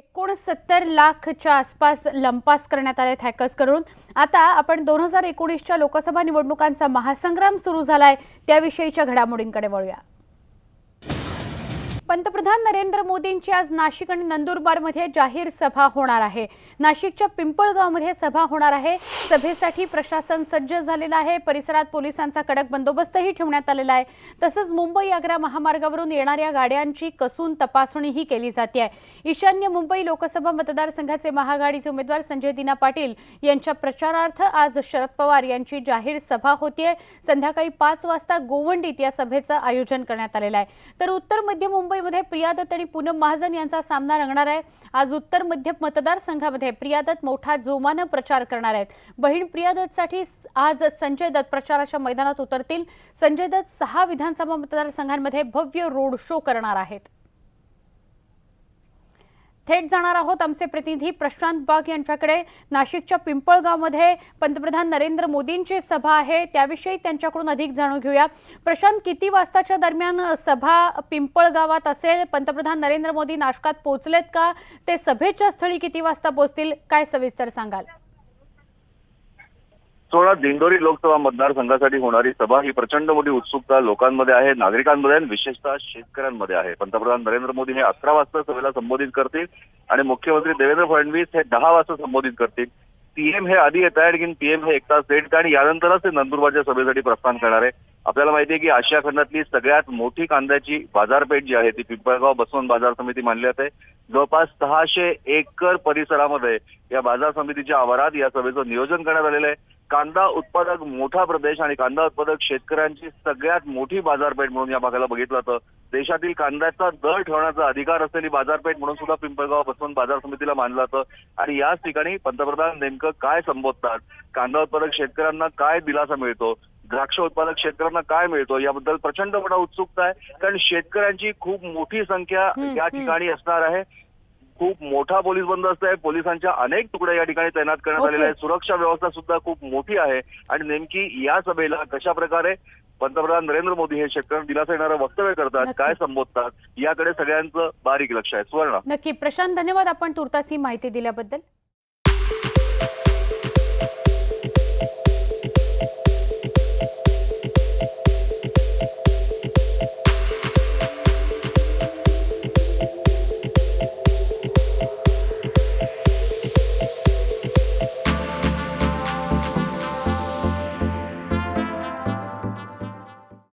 69 लाखच्या आसपास लंपास करण्यात आले हॅकर्स करून। आता आपण 2019च्या लोकसभा निवडणुकांचा महासंग्राम सुरू झालाय त्याविषयीच्या घडामोडींकडे वळूया। पंतप्रधान नरेंद्र मोदींची आज नाशिक आणि नंदुरबारमध्ये जाहीर सभा होणार आहे। नाशिकच्या पिंपळगावमध्ये सभा होणार आहे। सभेसाठी प्रशासन सज्ज झालेलं आहे। परिसरात पोलिसांचा कडक बंदोबस्तही ठेवण्यात आलेला आहे। तसंच मुंबई आग्रा महामार्गावरून येणाऱ्या गाड्यांची कसून तपासणीही केली जाते आहे। ईशान्य मुंबई लोकसभा मतदारसंघाचे महाआघाडीचे उमेदवार संजय दिना पाटील यांच्या प्रचारार्थ आज शरद पवार यांची जाहीर सभा होतीये। संध्याकाळी 5 वाजता गोवंडीत या सभेचं आयोजन करण्यात आलेलं आहे। तर उत्तर मध्य मुंबईमध्ये प्रिया दत्त आणि पूनम महाजन यांचा सामना रंगणार आहे। आज उत्तर मध्य मतदारसंघामध्ये प्रिया दत्त मोठा जोमाने प्रचार करणार आहेत। बहीण प्रिया दत्तसाठी आज संजय दत्त प्रचाराच्या मैदानात उतरतील। संजय दत्त 6 विधानसभा मतदारसंघांमध्ये भव्य रोड शो करणार आहेत। थेट जाणार आहोत आमचे प्रतिनिधी प्रशांत बाग यांच्याकडे। नाशिकच्या पिंपळगावमध्ये पंतप्रधान नरेंद्र मोदींची सभा आहे, त्याविषयी त्यांच्याकडून अधिक जाणून घेऊया। प्रशांत, किती वाजताच्या दरम्यान सभा पिंपळगावात असेल? पंतप्रधान नरेंद्र मोदी नाशकात पोहोचलेत का? ते सभेच्या स्थळी किती वाजता पोहोचतील, काय सविस्तर सांगाल? दिंडोरी लोकसभा मतदारसंघासाठी होणारी सभा ही प्रचंड मोठी उत्सुकता लोकांमध्ये आहे, नागरिकांमध्ये आणि विशेषतः शेतकऱ्यांमध्ये आहे। पंतप्रधान नरेंद्र मोदी हे 11 वाजता सभेला संबोधित करतील आणि मुख्यमंत्री देवेंद्र फडणवीस हे 10 वाजता संबोधित करतील। पीएम हे आधी येत आहेत, की पीएम हे 1 तास लेट आणि यानंतरच ते नंदुरबारच्या सभेसाठी प्रस्थान करणार आहे। आपल्याला माहिती आहे की आशिया खंडातली सगळ्यात मोठी कांद्याची बाजारपेठ जी आहे ती पिंपळगाव बसवंत बाजार समिती मानली जाते। जवळपास 600 एकर परिसरामध्ये या बाजार समितीच्या आवारात या सभेचं नियोजन करण्यात आलेलं आहे। कांदा उत्पादक मोठा प्रदेश आणि कांदा उत्पादक शेतकऱ्यांची सगळ्यात मोठी बाजारपेठ म्हणून या भागाला बघितलं जातं। देशातील कांद्याचा दर ठेवण्याचा अधिकार असलेली बाजारपेठ म्हणून सुद्धा पिंपळगाव बसवंत बाजार समितीला मानलं जातं। आणि याच ठिकाणी पंतप्रधान नेमकं काय संबोधतात, कांदा उत्पादक शेतकऱ्यांना काय दिलासा मिळतो, द्राक्ष उत्पादक शेतकऱ्यांना काय मिळतो, याबद्दल प्रचंड मोठा उत्सुकता आहे। कारण शेतकऱ्यांची खूप मोठी संख्या या ठिकाणी असणार आहे। खूप मोठा पोलीस बंदोबस्त आहे, पोलिसांच्या अनेक तुकड्या या ठिकाणी तैनात करण्यात आलेल्या आहेत। सुरक्षा व्यवस्था सुद्धा खूप मोठी आहे आणि नेमकी या सभेला कशा प्रकारे पंतप्रधान नरेंद्र मोदी हे शेतकऱ्यांना दिलासा देणारं वक्तव्य करतात, काय संबोधतात, याकडे सगळ्यांचं बारीक लक्ष आहे। सुवर्ण, नक्की प्रशांत, धन्यवाद आपण तुर्तास ही माहिती दिल्याबद्दल।